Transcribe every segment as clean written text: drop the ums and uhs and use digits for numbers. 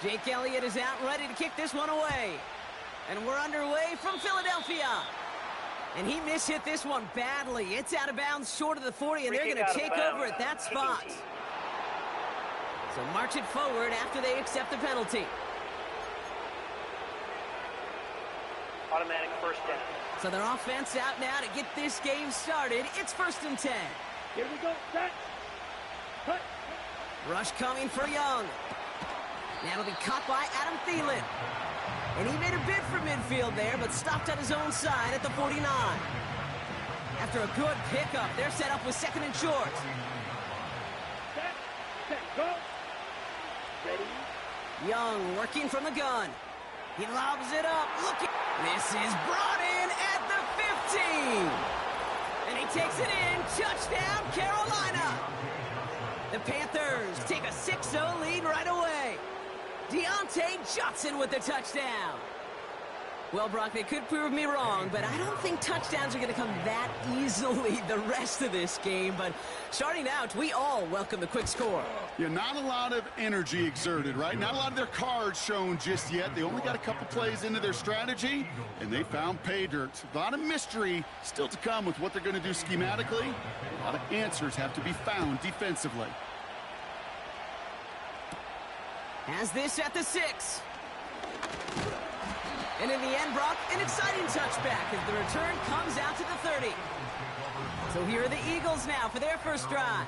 Jake Elliott is out ready to kick this one away. And we're underway from Philadelphia. And he mishit this one badly. It's out of bounds short of the 40, and they're going to take over at that spot. So march it forward after they accept the penalty. Automatic first down. So their offense out now to get this game started. It's 1st and 10. Here we go. Set. Cut. Rush coming for Young. That'll be caught by Adam Thielen. And he made a bid for midfield there, but stopped on his own side at the 49. After a good pickup, they're set up with 2nd and short. Set, go. Ready. Young working from the gun. He lobs it up. Looking. This is brought in at the 15. And he takes it in. Touchdown, Carolina. The Panthers take a 6-0 lead right away. Deontay Johnson with the touchdown. Well, Brock, they could prove me wrong, but I don't think touchdowns are going to come that easily the rest of this game. But starting out, we all welcome the quick score. Yeah, not a lot of energy exerted, right? Not a lot of their cards shown just yet. They only got a couple plays into their strategy, and they found pay dirt. A lot of mystery still to come with what they're going to do schematically. A lot of answers have to be found defensively. Has this at the 6. And in the end, Brock, an exciting touchback as the return comes out to the 30. So here are the Eagles now for their first drive.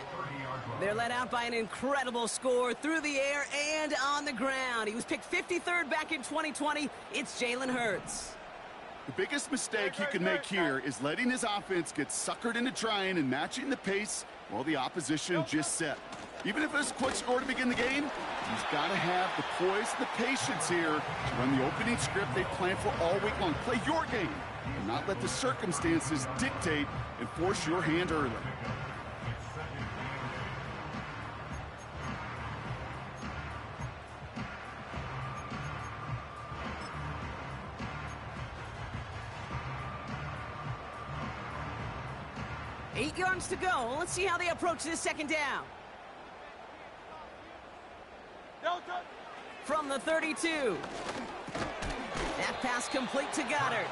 They're led out by an incredible score through the air and on the ground. He was picked 53rd back in 2020. It's Jalen Hurts. The biggest mistake he can make here is letting his offense get suckered into trying and matching the pace while the opposition just set. Even if it's a quick score to begin the game, he's got to have the poise and the patience here to run the opening script they planned for all week long. Play your game and not let the circumstances dictate and force your hand early. Eight yards to go. Let's see how they approach this second down. From the 32. That pass complete to Goddard.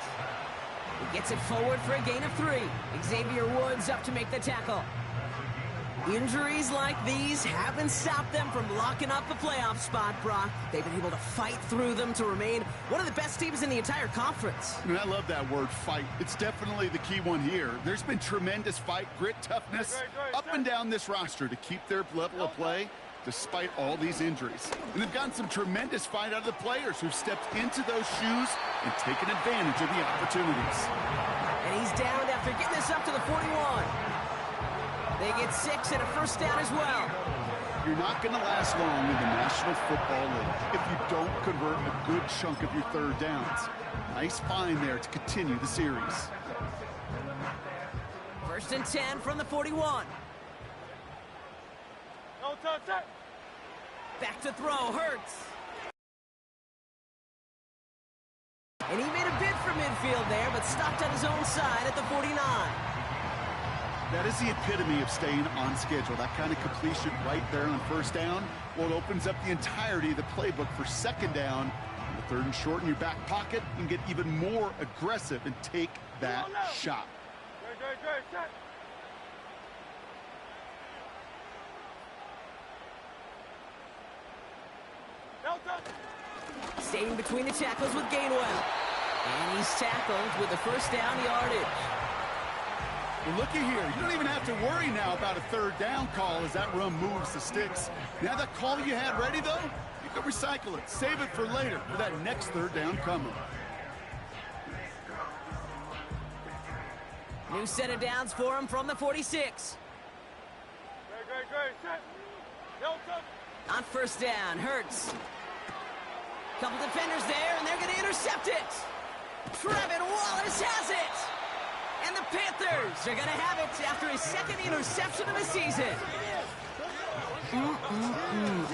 He gets it forward for a gain of 3. Xavier Woods up to make the tackle. Injuries like these haven't stopped them from locking up the playoff spot, Brock. They've been able to fight through them to remain one of the best teams in the entire conference. I love that word, fight. It's definitely the key one here. There's been tremendous fight, grit, toughness up and down this roster to keep their level of play despite all these injuries. And they've gotten some tremendous fight out of the players who've stepped into those shoes and taken advantage of the opportunities. And he's down after getting this up to the 41. They get 6 and a first down as well. You're not going to last long in the National Football League if you don't convert a good chunk of your third downs. Nice find there to continue the series. 1st and 10 from the 41. Back to throw, Hurts. And he made a bid for midfield there, but stopped on his own side at the 49. That is the epitome of staying on schedule. That kind of completion right there on first down. Well, it opens up the entirety of the playbook for second down. On the 3rd and short in your back pocket, you can get even more aggressive and take that shot. Staying between the tackles with Gainwell. And he's tackled with the first down yardage. Well, looky here. You don't even have to worry now about a third down call as that run moves the sticks. Now that call you had ready, though, you can recycle it. Save it for later for that next third down coming. New set of downs for him from the 46. On first down, Hurts. Couple defenders there, and they're going to intercept it. Trevin Wallace has it. And the Panthers are going to have it after his 2nd interception of the season.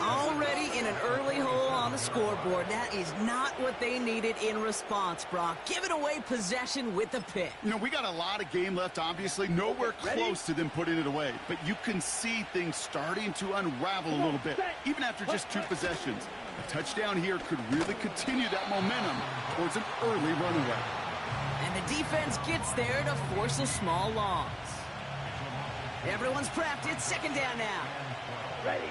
Already in an early hole on the scoreboard. That is not what they needed in response, Brock. Giving away possession with the pick. You know, we got a lot of game left, obviously. Nowhere close to them putting it away. But you can see things starting to unravel a little bit, even after just 2 possessions. A touchdown here could really continue that momentum towards an early runaway. And the defense gets there to force a small loss. Everyone's prepped. It's second down now. Ready.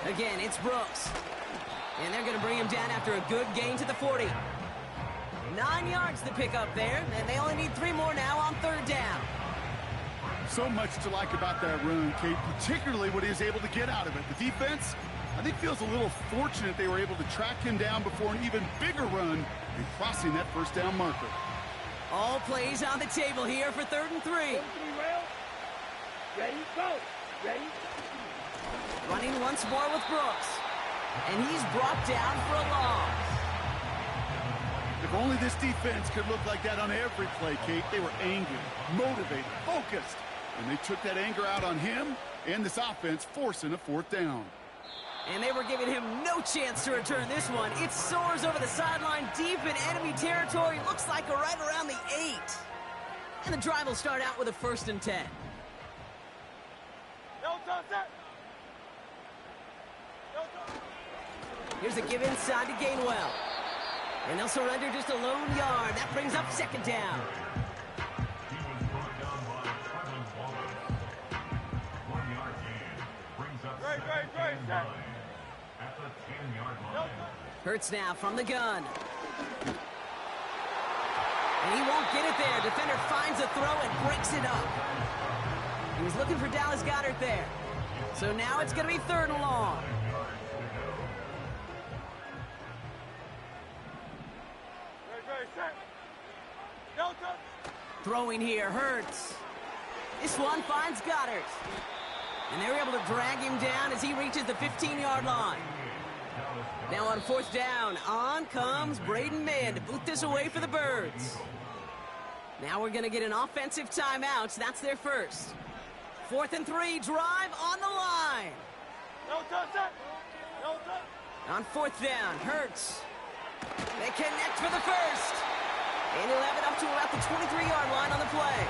Again, it's Brooks. And they're going to bring him down after a good gain to the 40. 9 yards to pick up there, and they only need 3 more now on third down. So much to like about that run, Kate, particularly what he was able to get out of it. The defense, I think, feels a little fortunate they were able to track him down before an even bigger run and crossing that first down marker. All plays on the table here for 3rd and 3. Ready, go. Ready. Running once more with Brooks. And he's brought down for a loss. If only this defense could look like that on every play, Kate. They were angry, motivated, focused. And they took that anger out on him and this offense, forcing a 4th down. And they were giving him no chance to return this one. It soars over the sideline deep in enemy territory. Looks like right around the 8. And the drive will start out with a 1st and 10. Here's a give inside to Gainwell. And they'll surrender just a lone yard. That brings up 2nd down. Hurts now from the gun. And he won't get it there. Defender finds a throw and breaks it up. He was looking for Dallas Goedert there. So now it's going to be 3rd and long. Throwing here hurts. This one finds Goddard. And they're able to drag him down as he reaches the 15-yard line. Now on 4th down, on comes Braden Mann to boot this away for the Birds. Now we're going to get an offensive timeout. That's their first. 4th and 3, drive on the line. On 4th down, Hurts. They connect for the first. And he'll have it up to about the 23-yard line on the play.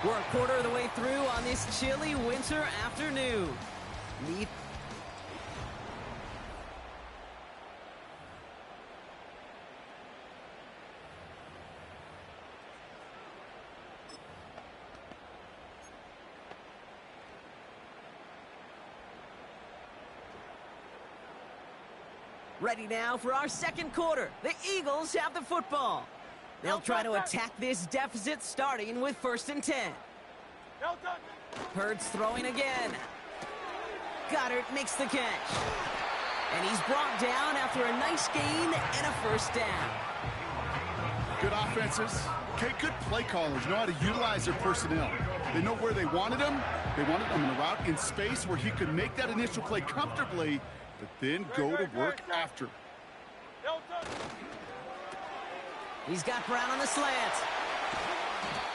We're a quarter of the way through on this chilly winter afternoon. Ready now for our 2nd quarter. The Eagles have the football. They'll try to attack this deficit starting with 1st and 10. Hurts throwing again. Goddard makes the catch. And he's brought down after a nice gain and a 1st down. Good offenses. Okay, good play callers know how to utilize their personnel. They know where they wanted him. They wanted him in a route in space where he could make that initial play comfortably, but then go to work after. He's got Brown on the slant.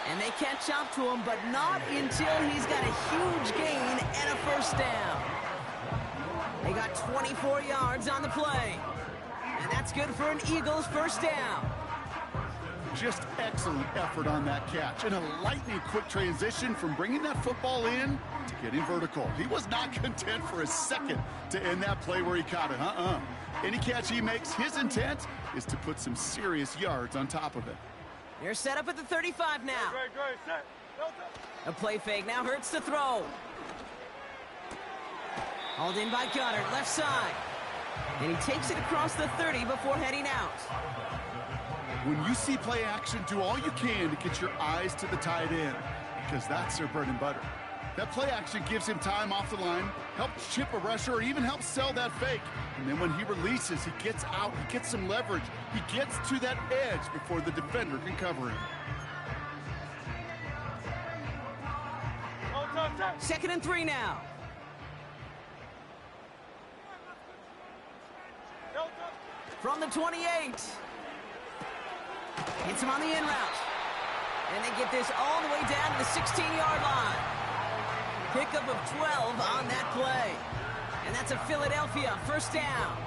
And they catch up to him, but not until he's got a huge gain and a 1st down. They got 24 yards on the play. And that's good for an Eagles 1st down. Just excellent effort on that catch. And a lightning quick transition from bringing that football in to getting vertical. He was not content for a second to end that play where he caught it. Any catch he makes, his intent is to put some serious yards on top of it. They're set up at the 35 now. A play fake now Hurts to throw. Hauled in by Goddard, left side. And he takes it across the 30 before heading out. When you see play action, do all you can to get your eyes to the tight end, because that's their bread and butter. That play action gives him time off the line, helps chip a rusher, or even helps sell that fake. And then when he releases, he gets out, he gets some leverage. He gets to that edge before the defender can cover him. 2nd and 3 now. From the 28. Hits him on the in route. And they get this all the way down to the 16-yard line. pickup of 12 on that play. And that's a Philadelphia first down.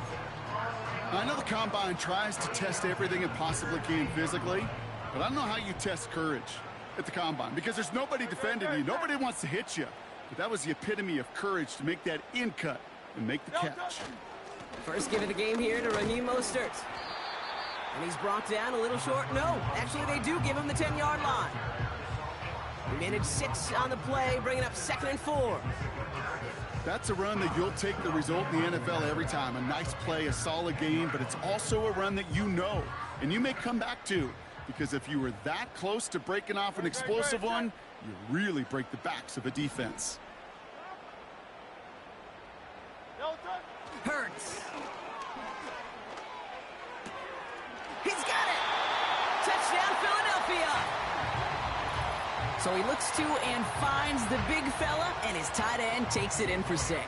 I know the Combine tries to test everything it possibly can physically, but I don't know how you test courage at the Combine because there's nobody defending you. Nobody wants to hit you. But that was the epitome of courage to make that in cut and make the catch. First give of the game here to Raheem Mostert. And he's brought down a little short. No, actually they do give him the 10-yard line. We managed 6 on the play, bringing up 2nd and 4. That's a run that you'll take the result in the NFL every time. A nice play, a solid game, but it's also a run that you know and you may come back to, because if you were that close to breaking off an explosive one, you really break the backs of a defense. Hurts. He's got it! Touchdown, Philadelphia! So he looks to and finds the big fella, and his tight end takes it in for 6.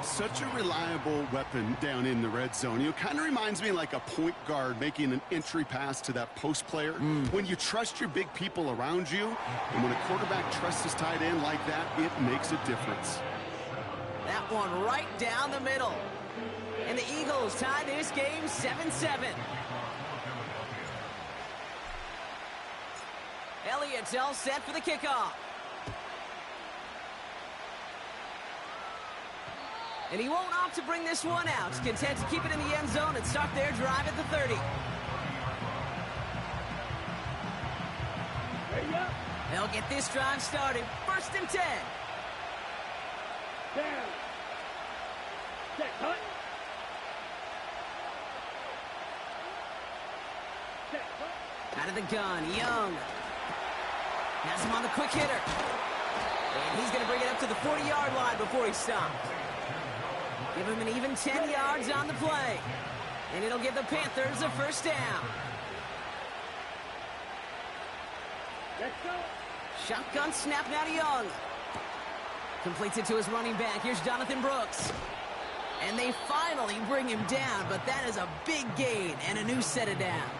Such a reliable weapon down in the red zone. You know, kind of reminds me like a point guard making an entry pass to that post player. When you trust your big people around you, and when a quarterback trusts his tight end like that, it makes a difference. That one right down the middle. And the Eagles tie this game 7-7. Elliott's all set for the kickoff. And he won't opt to bring this one out. He's content to keep it in the end zone and start their drive at the 30. They'll get this drive started. 1st and 10. Down. Set, cut. Set, cut. Out of the gun, Young. Has him on the quick hitter. And he's going to bring it up to the 40-yard line before he stopped. Give him an even 10 yards on the play. And it'll give the Panthers a first down. Let's go. Shotgun snap now to Young. Completes it to his running back. Here's Jonathan Brooks. And they finally bring him down, but that is a big gain and a new set of downs.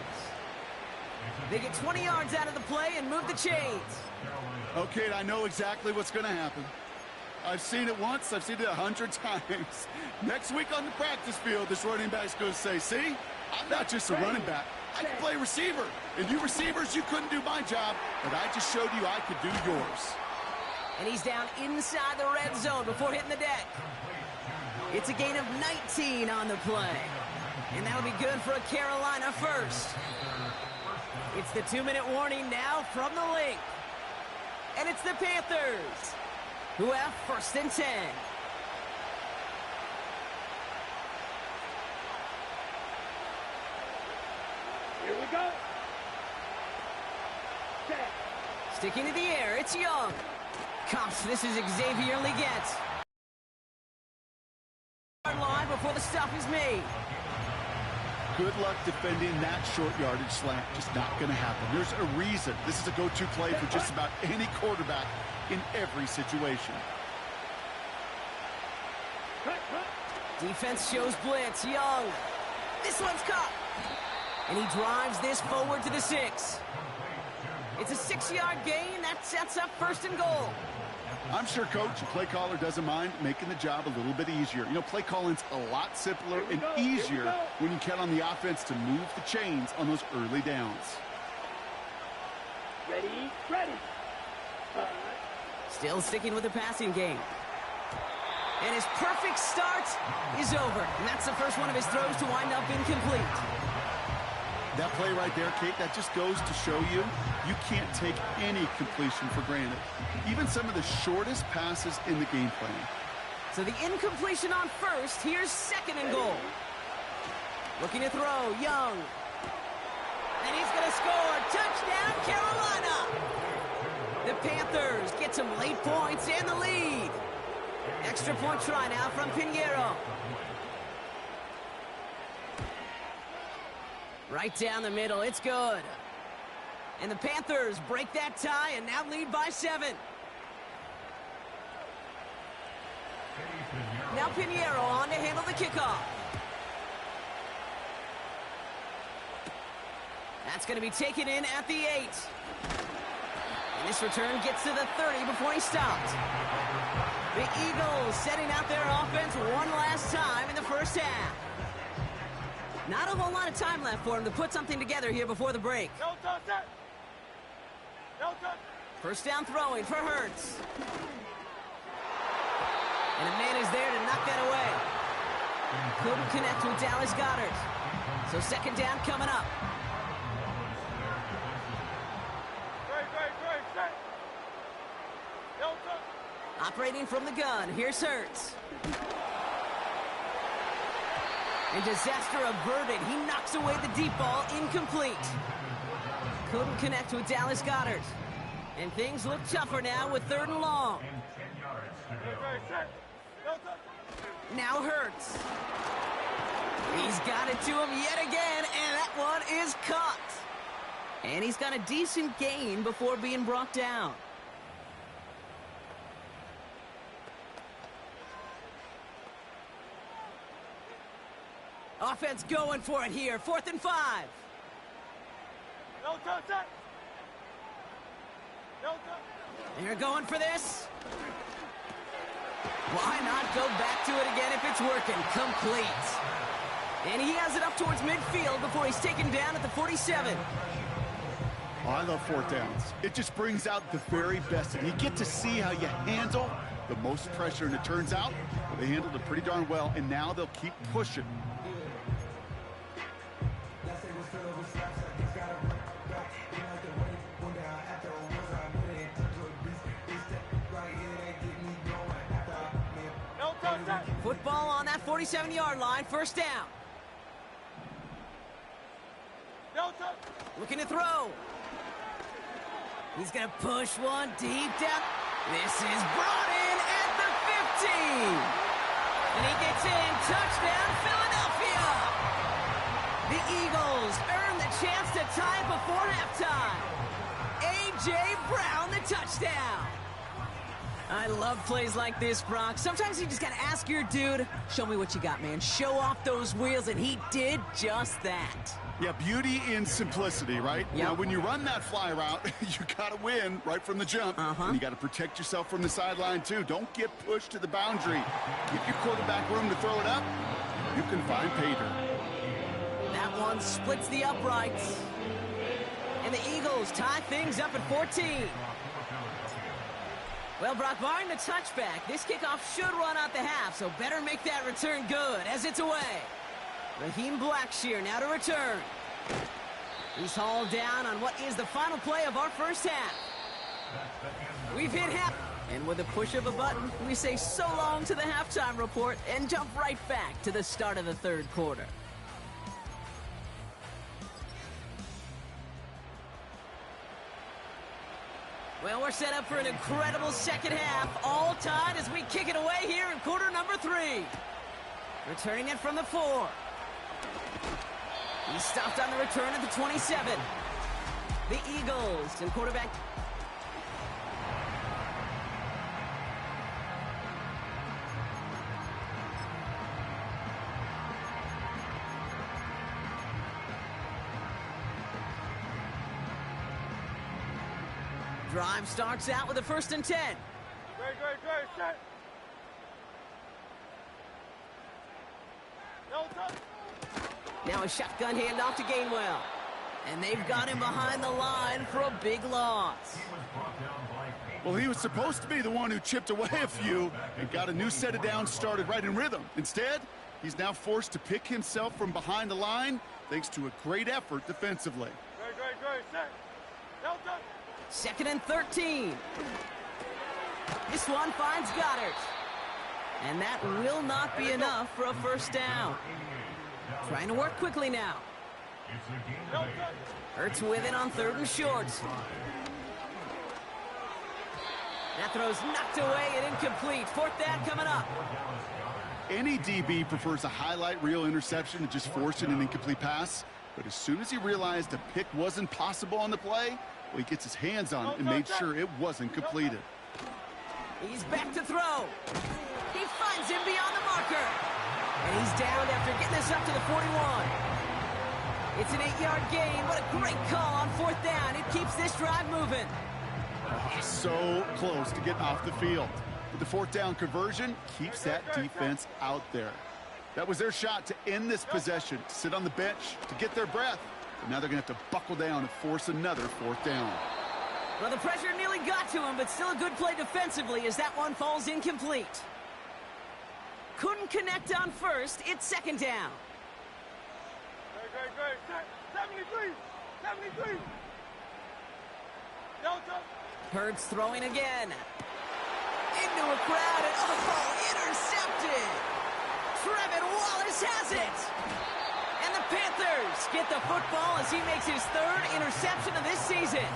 They get 20 yards out of the play and move the chains. Okay, I know exactly what's going to happen. I've seen it once. I've seen it 100 times. Next week on the practice field, this running back's going to say, see, I'm not just a running back. I can play receiver. And you receivers, you couldn't do my job, but I just showed you I could do yours. And he's down inside the red zone before hitting the deck. It's a gain of 19 on the play. And that'll be good for a Carolina first. It's the 2-minute warning now from the link. And it's the Panthers who have 1st and 10. Here we go. Set. Sticking to the air, it's Young. Cops, this is Xavier Leggett. Line before the stop is made. Good luck defending that short yardage slant. Just not going to happen. There's a reason. This is a go-to play for just about any quarterback in every situation. Cut, cut. Defense shows blitz. Young. This one's caught. And he drives this forward to the 6. It's a 6-yard gain. That sets up 1st and goal. I'm sure coach and play caller doesn't mind making the job a little bit easier. You know, play calling's a lot simpler and easier when you count on the offense to move the chains on those early downs. Ready, ready. Still sticking with the passing game. And his perfect start is over. And that's the first one of his throws to wind up incomplete. That play right there, Kate, that just goes to show you can't take any completion for granted. Even some of the shortest passes in the game plan. So the incompletion on 1st. Here's 2nd and goal. Looking to throw, Young. And he's going to score. Touchdown, Carolina. The Panthers get some late points and the lead. Extra point try now from Pinheiro. Right down the middle, it's good. And the Panthers break that tie and now lead by 7. Now Pinheiro on to handle the kickoff. That's going to be taken in at the 8. And this return gets to the 30 before he stops. The Eagles setting out their offense one last time in the first half. Not a whole lot of time left for him to put something together here before the break. No touch it. No touch. First down throwing for Hurts. And a man is there to knock that away. Couldn't connect with Dallas Goedert. So second down coming up. Great. No touch. Operating from the gun, here's Hurts. And disaster averted. He knocks away the deep ball, incomplete. Couldn't connect with Dallas Goedert. And things look tougher now with 3rd and long. Now Hurts. He's got it to him yet again, and that one is caught. And he's got a decent gain before being brought down. Offense going for it here. 4th and 5. No touch it. No touch. They're going for this. Why not go back to it again if it's working? Complete. And he has it up towards midfield before he's taken down at the 47. Oh, I love 4th downs. It just brings out the very best. And you get to see how you handle the most pressure. And it turns out they handled it pretty darn well. And now they'll keep pushing. Football on that 47-yard line. First down. No touch. Looking to throw. He's going to push one deep down. This is brought in at the 15. And he gets in. Touchdown, Philadelphia. The Eagles earn the chance to tie before halftime. A.J. Brown, the touchdown. I love plays like this, Brock. Sometimes you just got to ask your dude, show me what you got, man. Show off those wheels, and he did just that. Yeah, beauty in simplicity, right? Yep. Now, when you run that fly route, you got to win right from the jump. And you got to protect yourself from the sideline, too. Don't get pushed to the boundary. Give your quarterback room to throw it up. You can find pay dirt. That one splits the uprights. And the Eagles tie things up at 14. Well, Brock, barring the touchback, this kickoff should run out the half, so better make that return good as it's away. Raheem Blackshear now to return. He's hauled down on what is the final play of our first half. We've hit half, and with a push of a button, we say so long to the halftime report and jump right back to the start of the 3rd quarter. Well, we're set up for an incredible second half. All tied as we kick it away here in quarter number 3. Returning it from the 4. He stopped on the return at the 27. The Eagles and quarterback. Drive starts out with a 1st and 10. Great. Set. No touch. Now a shotgun handoff to Gainwell. And they've got him behind the line for a big loss. Well, he was supposed to be the one who chipped away a few and got a new set of downs started right in rhythm. Instead, he's now forced to pick himself from behind the line thanks to a great effort defensively. Great. Set. No touch. 2nd and 13. This one finds Goddard. And that will not be enough for a first down. Trying to work quickly now. Hurts with it on 3rd and short. That throw's knocked away and incomplete. 4th down coming up. Any DB prefers a highlight reel interception to just forcing an incomplete pass. But as soon as he realized a pick wasn't possible on the play, well, he gets his hands on it and made sure it wasn't completed. He's back to throw. He finds him beyond the marker. And he's down after getting this up to the 41. It's an 8-yard gain. What a great call on 4th down. It keeps this drive moving. Oh, so close to getting off the field. But the fourth down conversion keeps that defense out there. That was their shot to end this possession, to sit on the bench, to get their breath. But now they're going to have to buckle down and force another fourth down. Well, the pressure nearly got to him, but still a good play defensively as that one falls incomplete. Couldn't connect on first. It's second down. Great. 73. 73. Delta. Hurts throwing again. Into a crowd and intercepted. Trevin Wallace has it. And the Panthers get the football as he makes his third interception of this season.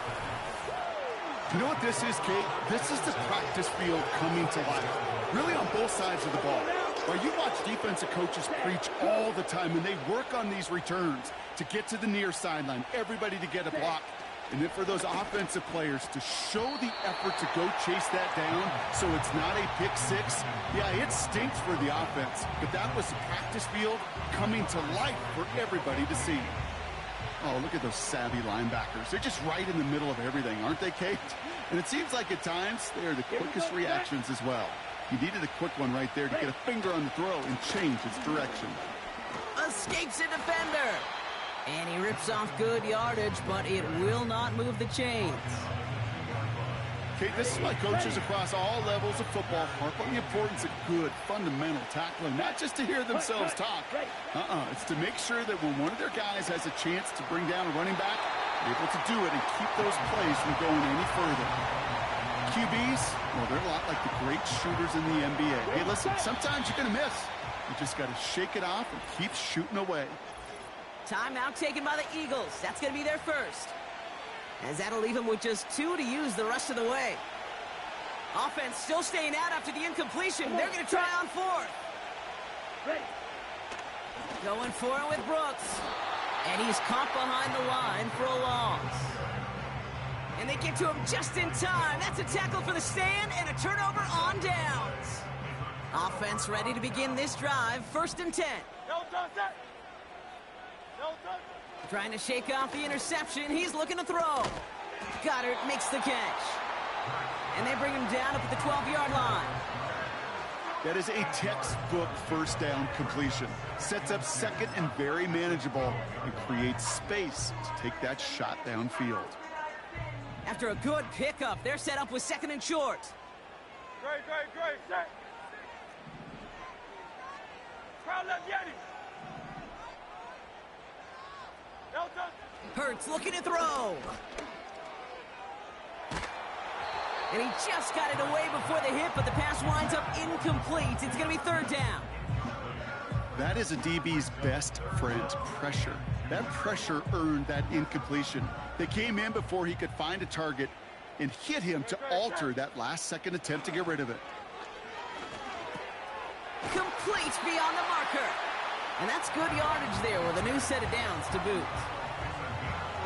You know what this is, Kate? This is the practice field coming to life. Really on both sides of the ball. While you watch defensive coaches preach all the time, and they work on these returns to get to the near sideline, everybody to get a block. And then for those offensive players to show the effort to go chase that down so it's not a pick six. Yeah, it stinks for the offense, but that was the practice field coming to life for everybody to see. Oh, look at those savvy linebackers. They're just right in the middle of everything, aren't they, Kate? And it seems like at times they're the quickest reactions as well. He needed a quick one right there to get a finger on the throw and change its direction. Escapes a defender. And he rips off good yardage, but it will not move the chains. Kate, this is why coaches across all levels of football harp on the importance of good, fundamental tackling, not just to hear themselves talk. It's to make sure that when one of their guys has a chance to bring down a running back, they're able to do it and keep those plays from going any further. QBs, well, they're a lot like the great shooters in the NBA. Hey, listen, sometimes you're going to miss. You just got to shake it off and keep shooting away. Timeout taken by the Eagles. That's going to be their first. As that'll leave them with just 2 to use the rest of the way. Offense still staying out after the incompletion. They're going to try on fourth. Going for it with Brooks. And he's caught behind the line for a loss. And they get to him just in time. That's a tackle for the stand and a turnover on downs. Offense ready to begin this drive. 1st and 10. Trying to shake off the interception. He's looking to throw. Goddard makes the catch. And they bring him down up at the 12-yard line. That is a textbook first down completion. Sets up second and very manageable and creates space to take that shot downfield. After a good pickup, they're set up with 2nd and short. Great. Set. Crowd left Yeti. Delta. Hurts looking to throw. And he just got it away before the hit, but the pass winds up incomplete. It's going to be 3rd down. That is a DB's best friend, pressure. That pressure earned that incompletion. They came in before he could find a target and hit him to alter that last-second attempt to get rid of it. Complete beyond the marker. And that's good yardage there with a new set of downs to boot.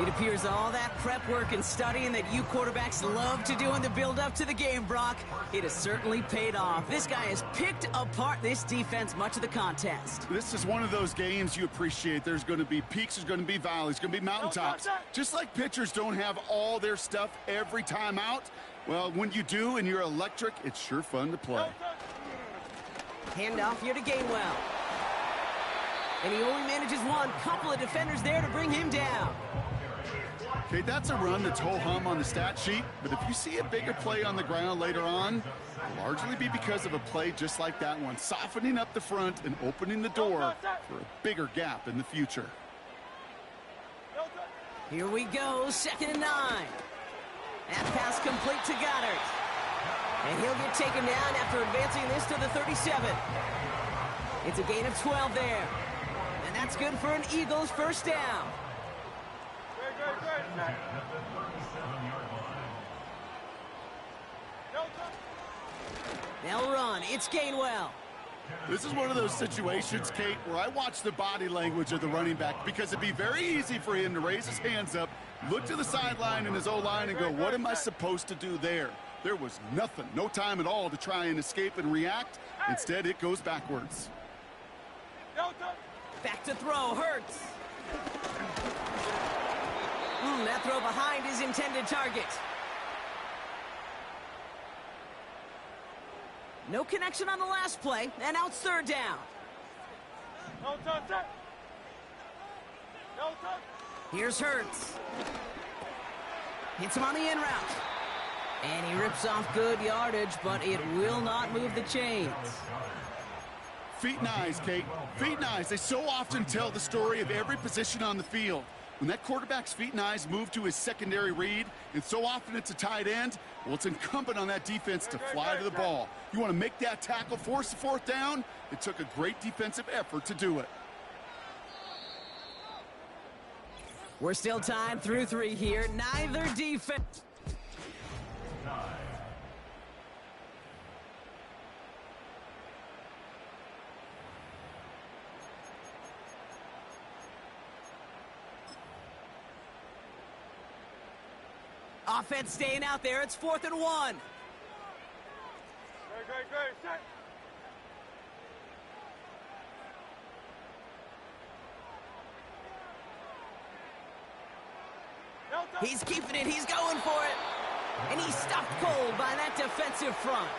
It appears all that prep work and studying that you quarterbacks love to do in the build-up to the game, Brock, it has certainly paid off. This guy has picked apart this defense much of the contest. This is one of those games you appreciate. There's going to be peaks, there's going to be valleys, going to be mountaintops. Just like pitchers don't have all their stuff every time out, well, when you do and you're electric, it's sure fun to play. Handoff here to Gainwell. And he only manages one. Couple of defenders there to bring him down. Okay, that's a run that's ho-hum on the stat sheet, but if you see a bigger play on the ground later on, it'll largely be because of a play just like that one, softening up the front and opening the door for a bigger gap in the future. Here we go, 2nd and 9. That pass complete to Goddard. And he'll get taken down after advancing this to the 37. It's a gain of 12 there. And that's good for an Eagles 1st down. They'll run. It's Gainwell. This is one of those situations, Kate, where I watch the body language of the running back because it'd be very easy for him to raise his hands up, look to the sideline in his O-line and go, what am I supposed to do there? There was nothing, no time at all to try and escape and react. Instead, it goes backwards. Back to throw, Hurts. That throw behind his intended target. No connection on the last play, and now it's third down. No touch, set. No touch. Here's Hurts. Hits him on the in route. And he rips off good yardage, but it will not move the chains. Feet and eyes, Kate. Feet and eyes. They so often tell the story of every position on the field. When that quarterback's feet and eyes move to his secondary read, and so often it's a tight end, well, it's incumbent on that defense to fly to the ball. You want to make that tackle, force the fourth down? It took a great defensive effort to do it. We're still tied through 3 here. Neither defense. Offense staying out there. It's 4th and 1. Great, set. No touch. He's keeping it. He's going for it. And he's stuffed cold by that defensive front.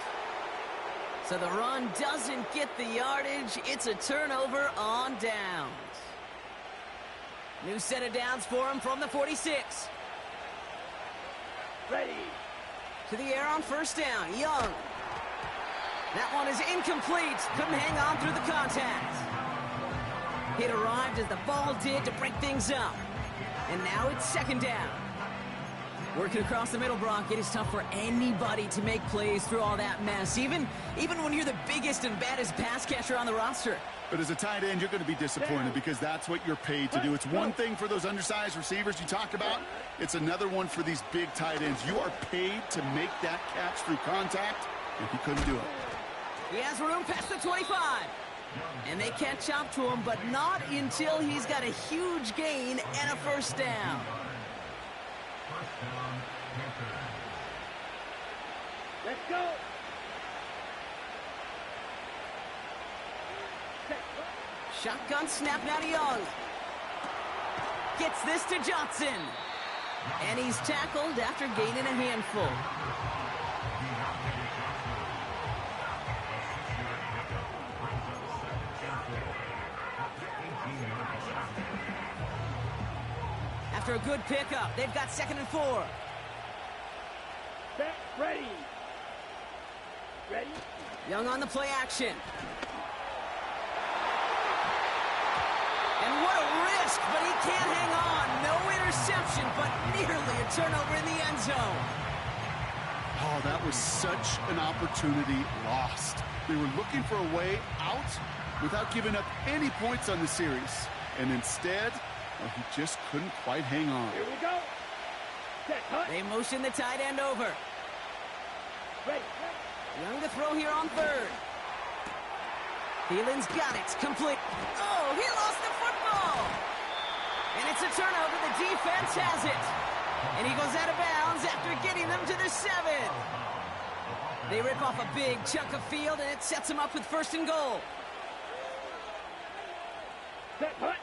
So the run doesn't get the yardage. It's a turnover on downs. New set of downs for him from the 46. Ready. To the air on first down. Young. That one is incomplete. Couldn't hang on through the contact. It arrived as the ball did to break things up. And now it's second down. Working across the middle, Brock, it is tough for anybody to make plays through all that mess, even when you're the biggest and baddest pass catcher on the roster. But as a tight end, you're going to be disappointed because that's what you're paid to do. It's one thing for those undersized receivers you talk about. It's another one for these big tight ends. You are paid to make that catch through contact, and he couldn't do it. He has room past the 25. And they catch up to him, but not until he's got a huge gain and a first down. Let's go. Shotgun snap now to Young. Gets this to Johnson. And he's tackled after gaining a handful. After a good pickup, they've got 2nd and 4. Set, ready. Ready. Young on the play action. And what a risk, but he can't hang on. No interception, but nearly a turnover in the end zone. Oh, that was such an opportunity lost. They were looking for a way out without giving up any points on the series. And instead, well, he just couldn't quite hang on. Here we go. Set, cut. They motion the tight end over. Ready. Young to throw here on 3rd. Thielen's got it. Complete. Oh, he lost the football. And it's a turnover. The defense has it. And he goes out of bounds after getting them to the 7. They rip off a big chunk of field, and it sets him up with 1st and goal. Set, cut.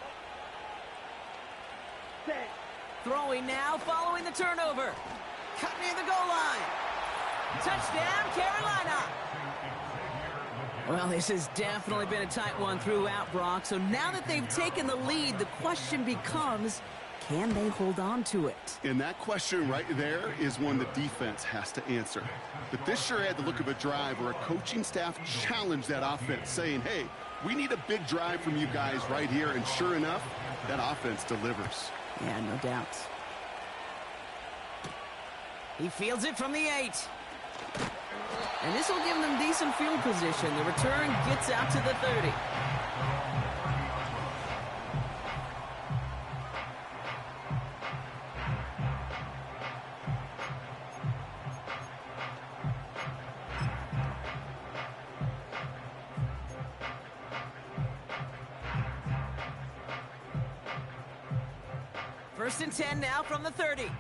Set. Throwing now, following the turnover. Cut near the goal line. Touchdown, Carolina. Well, this has definitely been a tight one throughout, Brock. So now that they've taken the lead, the question becomes, can they hold on to it? And that question right there is one the defense has to answer. But this sure had the look of a drive where a coaching staff challenged that offense, saying, hey, we need a big drive from you guys right here. And sure enough, that offense delivers. Yeah, no doubt. He fields it from the 8. And this will give them decent field position. The return gets out to the 30. First and 10 now from the 30.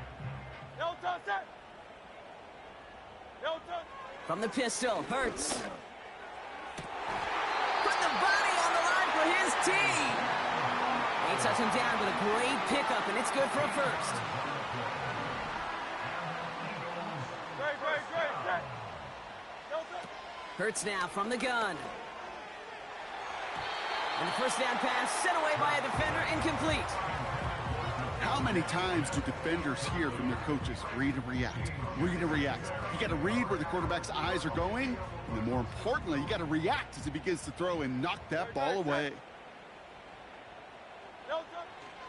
No touch, set. No touch. From the pistol, Hurts. Put the body on the line for his team. They touch him down with a great pickup, and it's good for a first. Great, set. No touch. Hurts now from the gun. And the first down pass sent away by a defender, incomplete. How many times do defenders hear from their coaches, read and react, read and react? You got to read where the quarterback's eyes are going, and then more importantly, you got to react as he begins to throw and knock that ball away.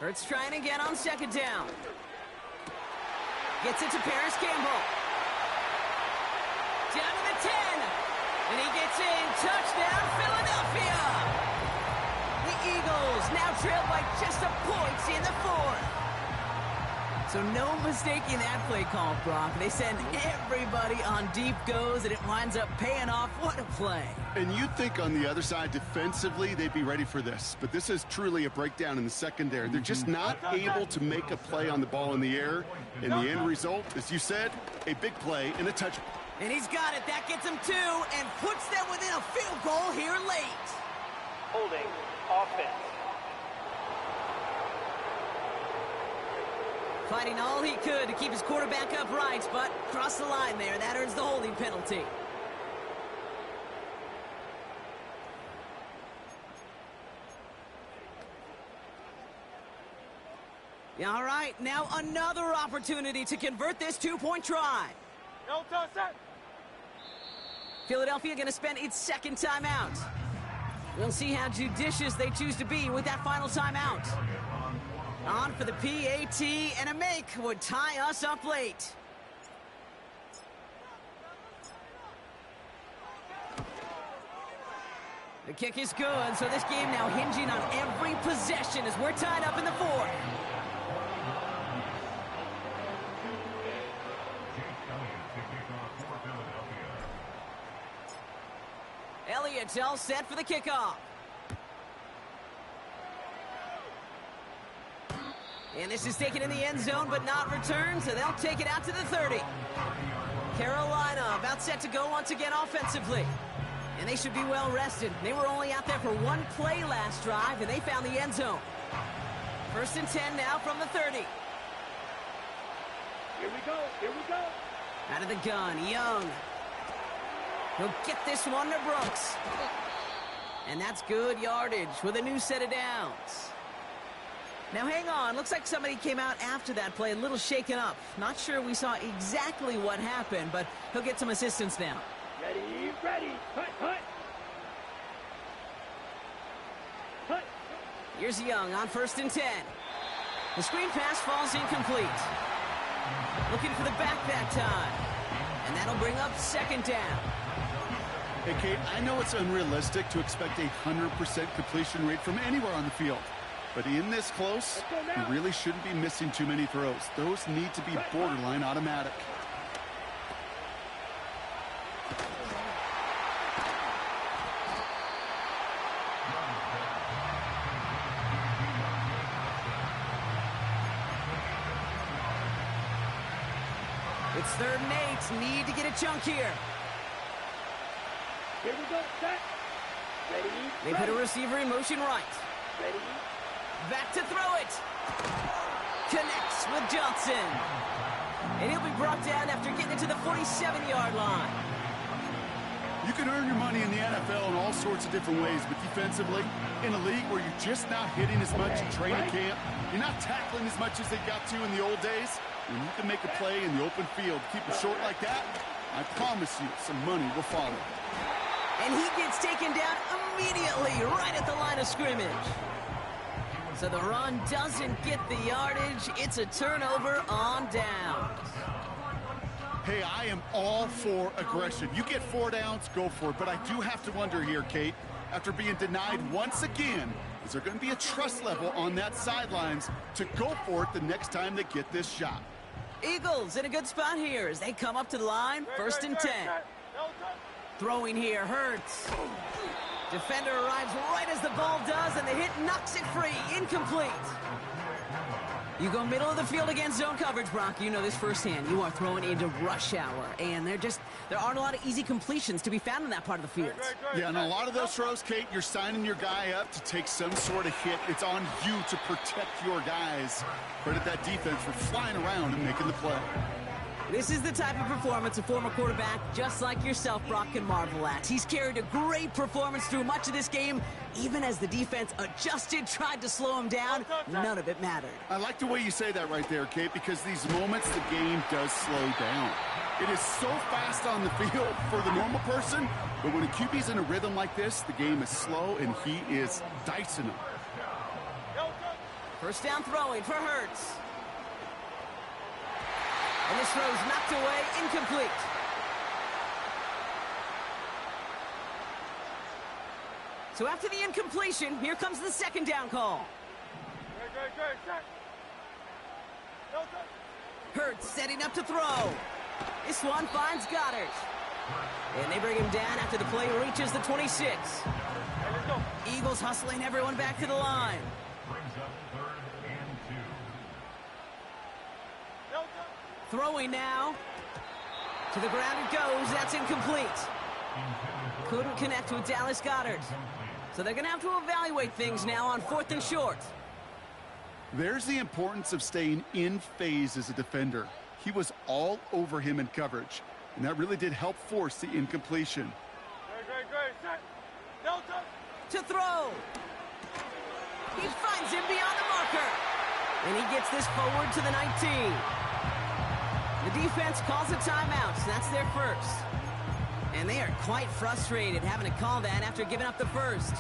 Hurts trying again on second down. Gets it to Paris Campbell. Down to the 10. And he gets in. Touchdown, Philadelphia. The Eagles now trail by just a point in the fourth. So no mistaking that play call, Brock. They send everybody on deep goes, and it winds up paying off. What a play. And you think on the other side defensively they'd be ready for this, but this is truly a breakdown in the secondary. They're just not able to make a play on the ball in the air, and the end result, as you said, a big play and a touchdown. And he's got it. That gets him 2 and puts them within a field goal here late. Holding offense. Fighting all he could to keep his quarterback upright, but crossed the line there. That earns the holding penalty. All right, now another opportunity to convert this two-point try. No touch that. Philadelphia going to spend its second timeout. We'll see how judicious they choose to be with that final timeout. On for the PAT, and a make would tie us up late. The kick is good, so this game now hinging on every possession as we're tied up in the fourth. Elliott's all set for the kickoff. And this is taken in the end zone, but not returned, so they'll take it out to the 30. Carolina about set to go once again offensively. And they should be well rested. They were only out there for one play last drive, and they found the end zone. 1st and 10 now from the 30. Here we go. Here we go. Out of the gun, Young. He'll get this one to Brooks. And that's good yardage with a new set of downs. Now hang on, looks like somebody came out after that play a little shaken up. Not sure we saw exactly what happened, but he'll get some assistance now. Ready, ready. Hut, hut. Hut. Here's Young on 1st and 10. The screen pass falls incomplete. Looking for the back that time. And that'll bring up 2nd down. Hey, Kate, I know it's unrealistic to expect a 100% completion rate from anywhere on the field. But in this close, you really shouldn't be missing too many throws. Those need to be borderline automatic. It's 3rd and 8. Need to get a chunk here. Here we go. Set. Ready. They put a receiver in motion right. Ready. Back to throw it. Connects with Johnson. And he'll be brought down after getting it to the 47-yard line. You can earn your money in the NFL in all sorts of different ways, but defensively, in a league where you're just not hitting as much in training camp, you're not tackling as much as they got to in the old days, when you can make a play in the open field, keep it short like that, I promise you some money will follow. And he gets taken down immediately right at the line of scrimmage. So the run doesn't get the yardage. It's a turnover on downs. Hey, I am all for aggression. You get 4 downs, go for it. But I do have to wonder here, Kate, after being denied once again, is there going to be a trust level on that sidelines to go for it the next time they get this shot? Eagles in a good spot here as they come up to the line. 1st and 10. Throwing here, Hurts. Defender arrives right as the ball does, and the hit knocks it free. Incomplete. You go middle of the field against zone coverage, Brock. You know this firsthand. You are throwing into rush hour, and there aren't a lot of easy completions to be found in that part of the field. Yeah, and a lot of those throws, Kate, you're signing your guy up to take some sort of hit. It's on you to protect your guys. Credit that defense for flying around and making the play. This is the type of performance a former quarterback just like yourself, Brock, can marvel at. He's carried a great performance through much of this game. Even as the defense adjusted, tried to slow him down, none of it mattered. I like the way you say that right there, Kate, because these moments the game does slow down. It is so fast on the field for the normal person, but when a QB's in a rhythm like this, the game is slow and he is dicing them. First down throwing for Hurts. And this throw's knocked away, incomplete. So after the incompletion, here comes the second down call. Hurts setting up to throw. This one finds Goddard. And they bring him down after the play reaches the 26. Eagles hustling everyone back to the line. Throwing now. To the ground it goes. That's incomplete. Couldn't connect with Dallas Goedert. So they're going to have to evaluate things now on 4th and short. There's the importance of staying in phase as a defender. He was all over him in coverage, and that really did help force the incompletion. To throw. He finds him beyond the marker. And he gets this forward to the 19. The defense calls a timeout, so that's their first. And they are quite frustrated having to call that after giving up the first.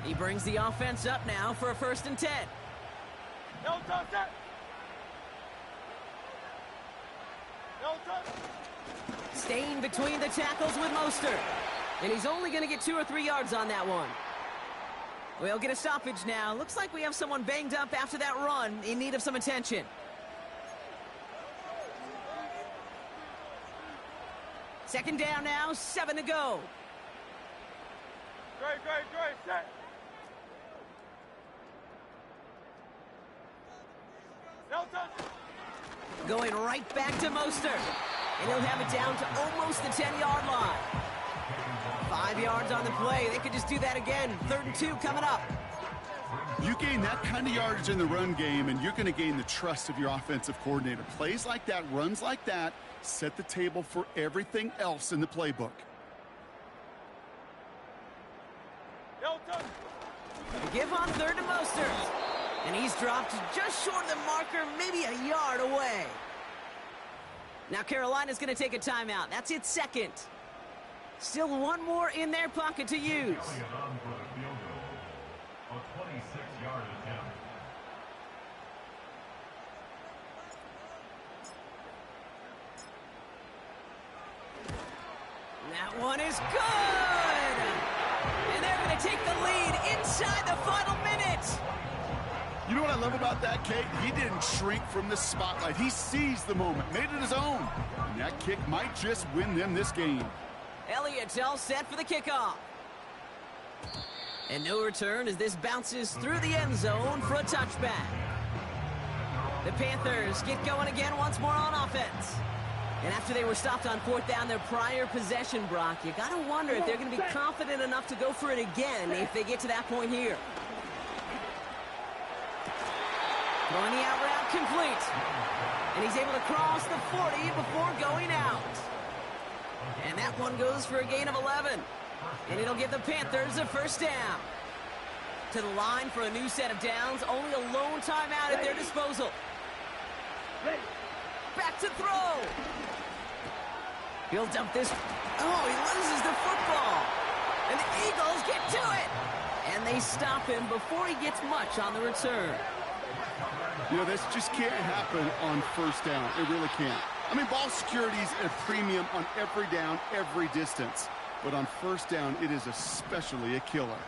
He brings the offense up now for a 1st and 10. Staying between the tackles with Mostert. And he's only going to get 2 or 3 yards on that one. We'll get a stoppage now. Looks like we have someone banged up after that run in need of some attention. Second down now, 7 to go. Set. Going right back to Mostert. And he'll have it down to almost the 10-yard line. 5 yards on the play. They could just do that again. 3rd and 2 coming up. You gain that kind of yardage in the run game, and you're going to gain the trust of your offensive coordinator. Plays like that, runs like that, set the table for everything else in the playbook. Give on 3rd to Mostert. And he's dropped just short of the marker, maybe a yard away. Now Carolina's going to take a timeout. That's its second. Still one more in their pocket to use. That one is good! And they're going to take the lead inside the final minute. You know what I love about that, Kate? He didn't shrink from the spotlight. He seized the moment, made it his own. And that kick might just win them this game. Elliott's all set for the kickoff. And no return as this bounces through the end zone for a touchback. The Panthers get going again once more on offense. And after they were stopped on 4th down their prior possession, Brock, you got to wonder if they're going to be confident enough to go for it again if they get to that point here. Throwing the out route complete. And he's able to cross the 40 before going out. And that one goes for a gain of 11. And it'll give the Panthers a 1st down. To the line for a new set of downs. Only a lone timeout at their disposal. Back to throw. He'll dump this. Oh, he loses the football. And the Eagles get to it. And they stop him before he gets much on the return. You know, this just can't happen on 1st down. It really can't. I mean, ball security's a premium on every down, every distance. But on 1st down, it is especially a killer.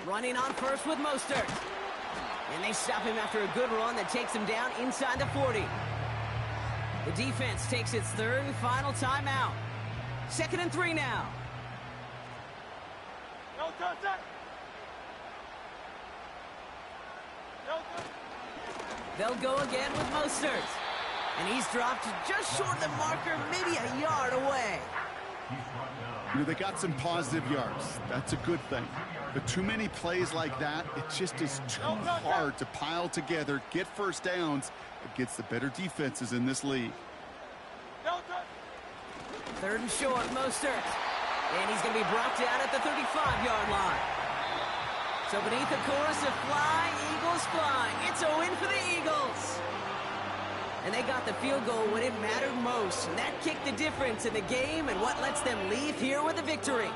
Running on first with Mostert. And they stop him after a good run that takes him down inside the 40. The defense takes its 3rd and final timeout. 2nd and 3 now. They'll go again with Mostert. And he's dropped just short of the marker, maybe a yard away. You know, they got some positive yards. That's a good thing. But too many plays like that, it just is too hard to pile together, get first downs against the better defenses in this league. 3rd and short, Mostert. And he's going to be brought down at the 35-yard line. So beneath a chorus of fly, Eagles fly. It's a win for the Eagles. And they got the field goal when it mattered most. And that kicked the difference in the game and what lets them leave here with a victory.